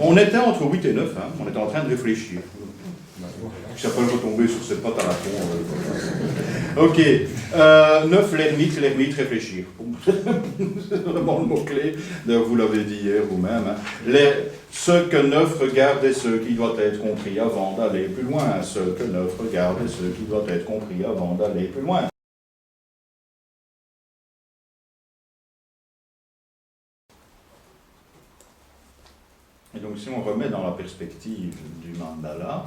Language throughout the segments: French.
on était entre 8 et 9, hein. On était en train de réfléchir. Je ne sais pas retomber sur cette patte à la con. Ok. 9, l'ermite, réfléchir. C'est vraiment le mot-clé. D'ailleurs, vous l'avez dit hier vous-même. Hein. Ce que 9 regarde est ce qui doit être compris avant d'aller plus loin. Ce que 9 regarde est ce qui doit être compris avant d'aller plus loin. Et donc, si on remet dans la perspective du mandala,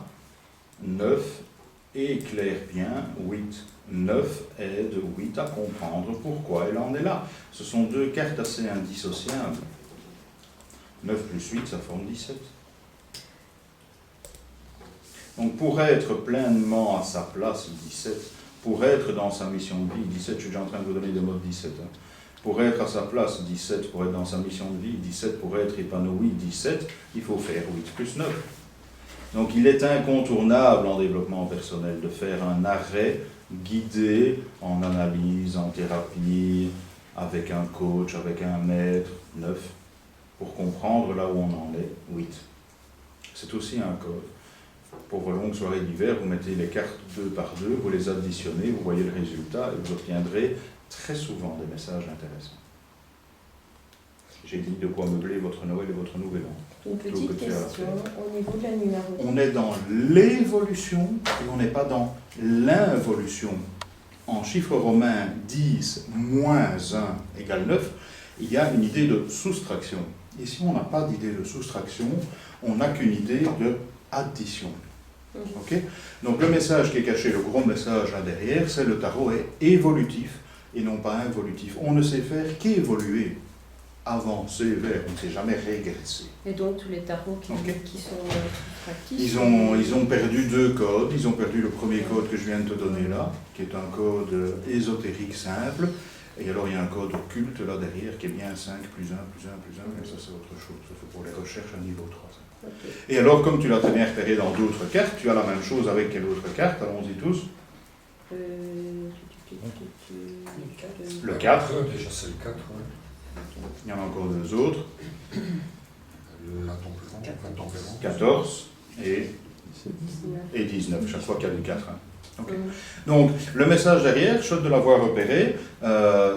9 éclaire bien 8. 9 aide 8 à comprendre pourquoi elle en est là. Ce sont deux cartes assez indissociables. 9 plus 8, ça forme 17. Donc pour être pleinement à sa place, 17, pour être dans sa mission de vie, 17, je suis déjà en train de vous donner des mots de 17, hein. Pour être à sa place, 17, pour être dans sa mission de vie, 17, pour être épanoui, 17, il faut faire 8 plus 9. Donc il est incontournable en développement personnel de faire un arrêt guidé en analyse, en thérapie, avec un coach, avec un maître, 9, pour comprendre là où on en est, 8. C'est aussi un code. Pour vos longues soirées d'hiver, vous mettez les cartes 2 par 2, vous les additionnez, vous voyez le résultat et vous obtiendrez très souvent des messages intéressants. J'ai dit de quoi meubler votre Noël et votre Nouvel An. Une petite question au niveau de la numérologie. On est dans l'évolution et on n'est pas dans l'involution. En chiffre romain 10 moins 1 égale 9, il y a une idée de soustraction. Ici, on n'a pas d'idée de soustraction, on n'a qu'une idée de addition. Okay? Donc le message qui est caché, le gros message là derrière, c'est le tarot est évolutif et non pas involutif. On ne sait faire qu'évoluer, avancer vers, on ne sait jamais régresser. Et donc tous les tarots qui sont fractifs, ils ont perdu 2 codes. Ils ont perdu le premier code que je viens de te donner là, qui est un code ésotérique simple. Et alors il y a un code occulte là derrière qui est bien 5 plus 1 plus 1 plus 1, mais ça c'est autre chose, ça fait pour les recherches à niveau 3. Et alors, comme tu l'as très bien repéré dans d'autres cartes, tu as la même chose avec quelle autre carte? Allons-y tous. Le 4. Déjà c'est le 4. Il y en a encore 2 autres. La tempérance. 14 et 19. Chaque fois qu'il y a du 4. Hein. Okay. Donc, le message derrière, chouette de l'avoir repéré,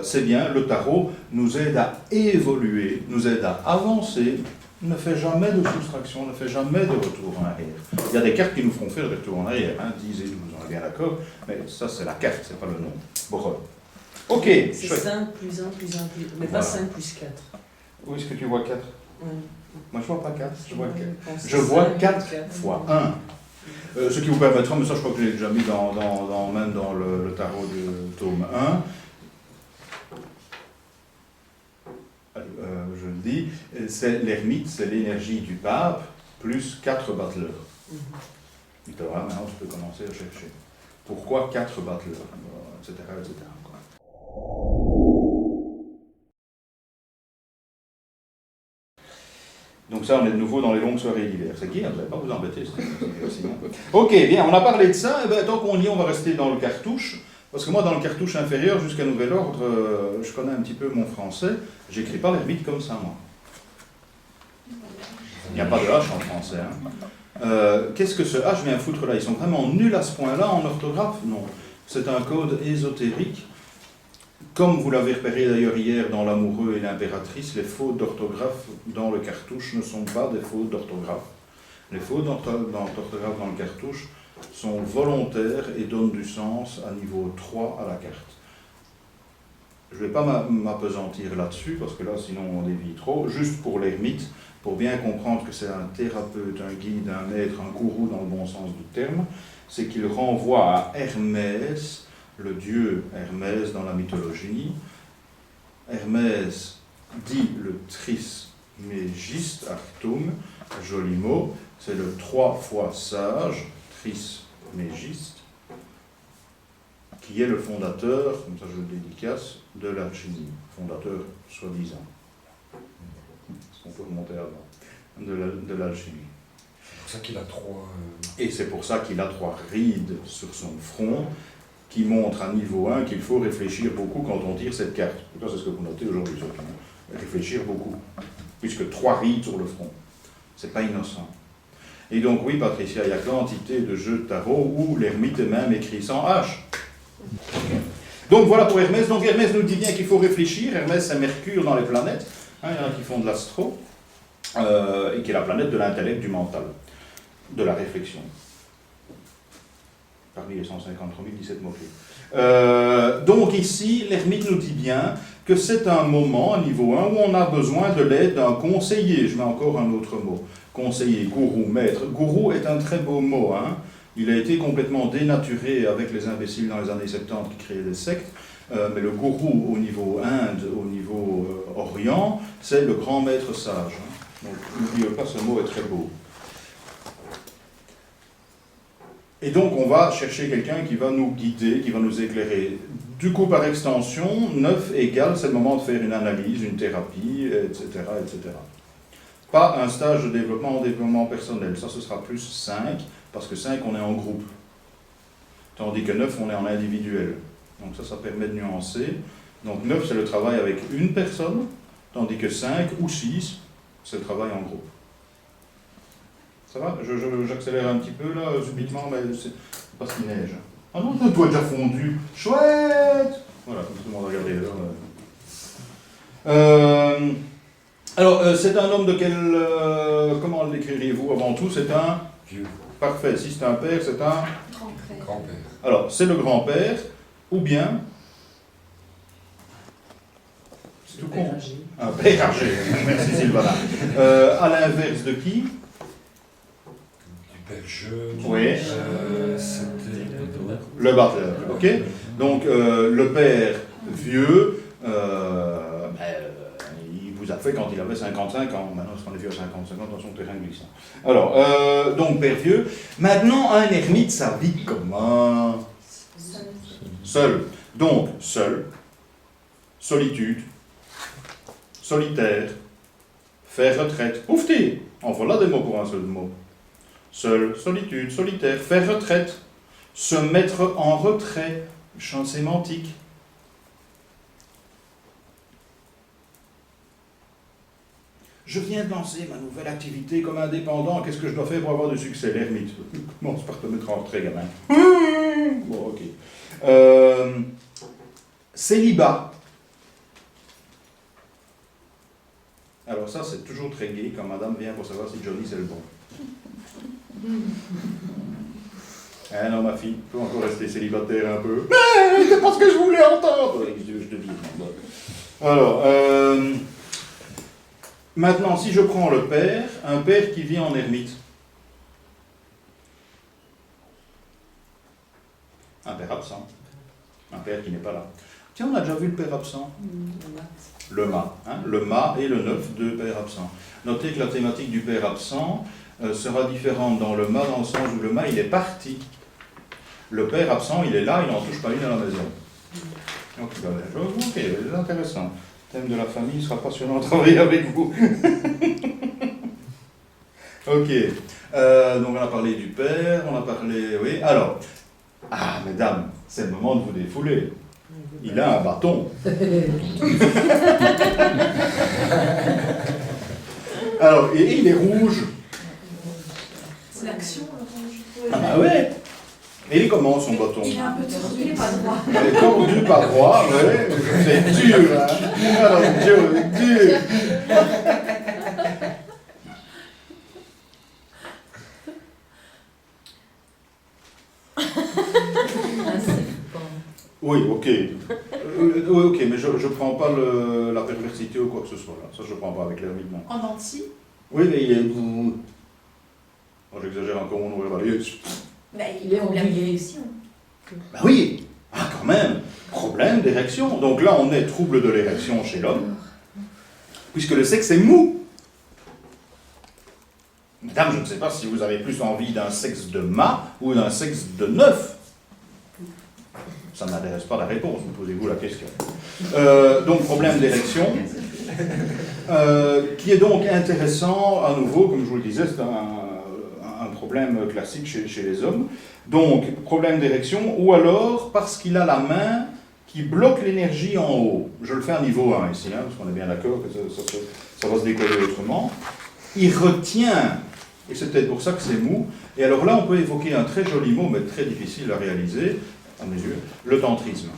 c'est bien, le tarot nous aide à évoluer, nous aide à avancer, ne fait jamais de soustraction, ne fait jamais de retour en arrière. Il y a des cartes qui nous feront faire des retours en arrière, hein, 10 et 12, on est bien d'accord, mais ça c'est la carte, c'est pas le nom. Bon, ok. C'est 5 plus 1 plus 1 plus... mais voilà. Pas 5 plus 4. Où est-ce que tu vois 4 Moi je vois pas 4, je Ouais, vois 4 4 fois 1. Ce qui vous permettra, mais ça je crois que j'ai déjà mis même dans le tarot du tome 1, je le dis, c'est l'ermite, c'est l'énergie du pape, plus 4 battleurs. Et voilà, maintenant tu peux commencer à chercher. Pourquoi 4 battleurs, etc. etc. quoi. Donc ça, on est de nouveau dans les longues soirées d'hiver. C'est qui? Vous n'allez pas vous embêter, c'est ok, bien, on a parlé de ça, et bien, tant qu'on y est, on va rester dans le cartouche. Parce que moi, dans le cartouche inférieur, jusqu'à nouvel ordre, je connais un petit peu mon français, j'écris pas l'ermite comme ça, moi. Il n'y a pas de H en français. Hein. Qu'est-ce que ce H vient foutre là? Ils sont vraiment nuls à ce point-là en orthographe? Non. C'est un code ésotérique. Comme vous l'avez repéré d'ailleurs hier dans l'Amoureux et l'Impératrice, les fautes d'orthographe dans le cartouche ne sont pas des fautes d'orthographe. Les fautes d'orthographe dans le cartouche sont volontaires et donnent du sens à niveau 3 à la carte. Je ne vais pas m'apesantir là-dessus, parce que là, sinon on dévie trop. Juste pour l'ermite, pour bien comprendre que c'est un thérapeute, un guide, un maître, un gourou dans le bon sens du terme, c'est qu'il renvoie à Hermès, le dieu Hermès dans la mythologie. Hermès dit le trismégiste, Artum, joli mot, c'est le 3 fois sage, trismégiste, qui est le fondateur, comme ça je le dédicace, de l'alchimie, fondateur soi-disant. Est-ce qu'on peut remonter avant? De l'alchimie. C'est pour ça qu'il a 3... Et c'est pour ça qu'il a 3 rides sur son front, qui montrent à niveau 1 qu'il faut réfléchir beaucoup quand on tire cette carte. C'est ce que vous notez aujourd'hui, réfléchir beaucoup, puisque 3 rides sur le front. C'est pas innocent. Et donc, oui, Patricia, il y a quantité de jeux de tarot où l'ermite est même écrit sans H. Donc, voilà pour Hermès. Donc, Hermès nous dit bien qu'il faut réfléchir. Hermès, c'est Mercure dans les planètes. Il y en a qui font de l'astro. Et qui est la planète de l'intellect, du mental, de la réflexion. Parmi les 153 017 mots-clés. Donc ici, l'ermite nous dit bien que c'est un moment, niveau 1, où on a besoin de l'aide d'un conseiller. Je mets encore un autre mot. Conseiller, gourou, maître. Gourou est un très beau mot. Hein. Il a été complètement dénaturé avec les imbéciles dans les années 70 qui créaient des sectes. Mais le gourou au niveau Inde, au niveau Orient, c'est le grand maître sage. Hein. Donc n'oubliez pas, ce mot est très beau. Et donc, on va chercher quelqu'un qui va nous guider, qui va nous éclairer. Du coup, par extension, 9 égale, c'est le moment de faire une analyse, une thérapie, etc., etc. Pas un stage de développement en développement personnel. Ça, ce sera plus 5, parce que 5, on est en groupe. Tandis que 9, on est en individuel. Donc ça permet de nuancer. Donc 9, c'est le travail avec une personne, tandis que 5 ou 6, c'est le travail en groupe. Ça va? J'accélère un petit peu là, subitement, mais c'est parce qu'il neige. Ah non, le toit est déjà fondu. Chouette! Voilà, comme tout le monde a regardé là. Alors, c'est un homme de quel... comment le décririez-vous avant tout? C'est un... Vieux. Parfait. Si c'est un père, c'est un... Grand-père. Alors, c'est le grand-père, ou bien... C'est tout con. Un père âgé. Merci Sylvana. À l'inverse de qui? Du père jeune. Oui. C'était Le butler, ok? Donc, le père vieux, il vous a fait quand il avait 55 ans. Maintenant, est-ce qu'on est vieux à 55 ans? Attention, terrain glissant. Alors, donc, père vieux. Maintenant, un ermite, ça vit comment? Seul. Donc, seul, solitude, solitaire, faire retraite. Oufti! En voilà des mots pour un seul mot. Seul, solitude, solitaire, faire retraite. Se mettre en retrait, champ sémantique. Je viens de lancer ma nouvelle activité comme indépendant. Qu'est-ce que je dois faire pour avoir du succès? L'ermite. Commence par te mettre en retrait, gamin. Bon, ok. Célibat. Alors ça, c'est toujours très gai quand madame vient pour savoir si Johnny c'est le bon. Ah non, ma fille, tu peux encore rester célibataire un peu. Mais c'est pas ce que je voulais entendre. Je te dis. Alors, maintenant, si je prends le père, un père qui vit en ermite. Un père absent. Un père qui n'est pas là. Tiens, on a déjà vu le père absent. Le mât. Hein, le mât et le 9, deux pères absents. Notez que la thématique du père absent sera différente dans le mât, dans le sens où le mât, il est parti. Le père absent, il est là, il n'en touche pas une à la maison. Donc, ok, c'est intéressant. Le thème de la famille sera passionnant de travailler avec vous. Ok. Donc, on a parlé du père, on a parlé... Oui, alors... Ah, mesdames, c'est le moment de vous défouler. Il a un bâton. Alors, et il est rouge. C'est l'action, le rouge. Ah bah ouais. Et il est comment son bâton? Il est un peu tordu, il n'est pas droit. Il est tordu par droit, ouais. C'est dur, hein. Alors, dur. Oui, ok. Oui, ok, mais je ne prends pas la perversité ou quoi que ce soit là. Ça, je ne prends pas avec l'ermite, non. En denti. Oui, mais il est... Oh, j'exagère encore mon nom, Bah, il est ondulé aussi. Bah oui. Ah, quand même. Problème d'érection. Donc là, on est trouble de l'érection chez l'homme, puisque le sexe est mou. Madame, je ne sais pas si vous avez plus envie d'un sexe de mât ou d'un sexe de neuf. Ça ne m'intéresse pas la réponse, vous posez-vous la question. Donc, problème d'érection, qui est donc intéressant, à nouveau, comme je vous le disais, c'est un problème classique chez les hommes. Donc, problème d'érection, ou alors parce qu'il a la main qui bloque l'énergie en haut. Je le fais à niveau 1 ici, hein, parce qu'on est bien d'accord que ça va se décoller autrement. il retient, et c'est peut-être pour ça que c'est mou, et alors là on peut évoquer un très joli mot, mais très difficile à réaliser, à mes yeux, le tantrisme.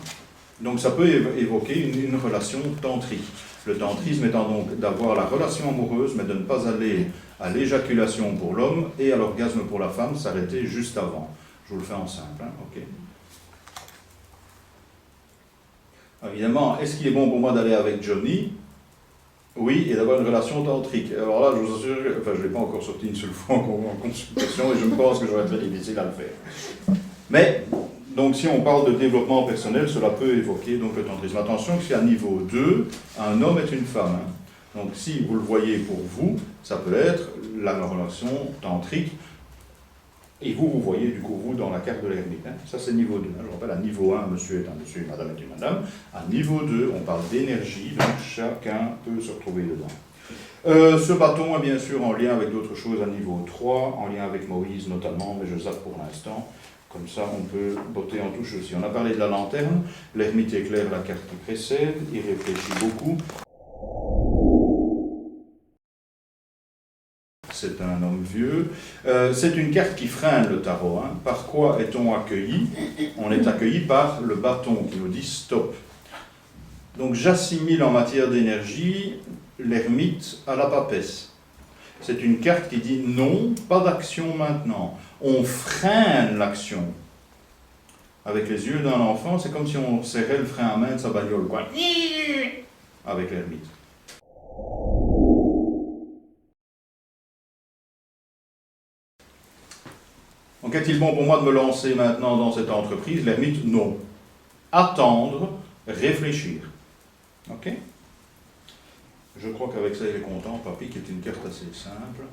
Donc ça peut évoquer une relation tantrique. Le tantrisme étant donc d'avoir la relation amoureuse, mais de ne pas aller à l'éjaculation pour l'homme et à l'orgasme pour la femme, s'arrêter juste avant. Je vous le fais en simple, hein, ok. Évidemment, est-ce qu'il est bon pour moi d'aller avec Johnny? Oui, et d'avoir une relation tantrique. Alors là, je vous assure, enfin je ne l'ai pas encore sorti une seule fois en consultation, et je pense que j'aurais très difficile à le faire. Mais, donc si on parle de développement personnel, cela peut évoquer donc le tantrisme. Attention que c'est à niveau 2, un homme est une femme. Hein. Donc si vous le voyez pour vous, ça peut être la relation tantrique, et vous voyez du coup vous dans la carte de l'ermite. Hein. Ça c'est niveau 2. Hein. Je rappelle, à niveau 1, monsieur est un monsieur, madame est une madame. À niveau 2, on parle d'énergie, donc chacun peut se retrouver dedans. Ce bâton est bien sûr en lien avec d'autres choses à niveau 3, en lien avec Moïse notamment, mais je zappe pour l'instant. Comme ça, on peut botter en touche aussi. On a parlé de la lanterne, l'ermite éclaire la carte qui précède, il réfléchit beaucoup. C'est un homme vieux. C'est une carte qui freine le tarot. Hein. Par quoi est-on accueilli? On est accueilli par le bâton qui nous dit stop. Donc j'assimile en matière d'énergie l'ermite à la papesse. C'est une carte qui dit non, pas d'action maintenant. On freine l'action. Avec les yeux d'un enfant, c'est comme si on serrait le frein à main de sa bagnole, quoi. Avec l'ermite. Donc est-il bon pour moi de me lancer maintenant dans cette entreprise? L'ermite, non. Attendre, réfléchir. Ok? Je crois qu'avec ça, il est content, papy, qui est une carte assez simple.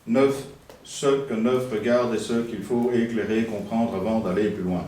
9, ceux que 9 regardent et ceux qu'il faut éclairer, comprendre avant d'aller plus loin.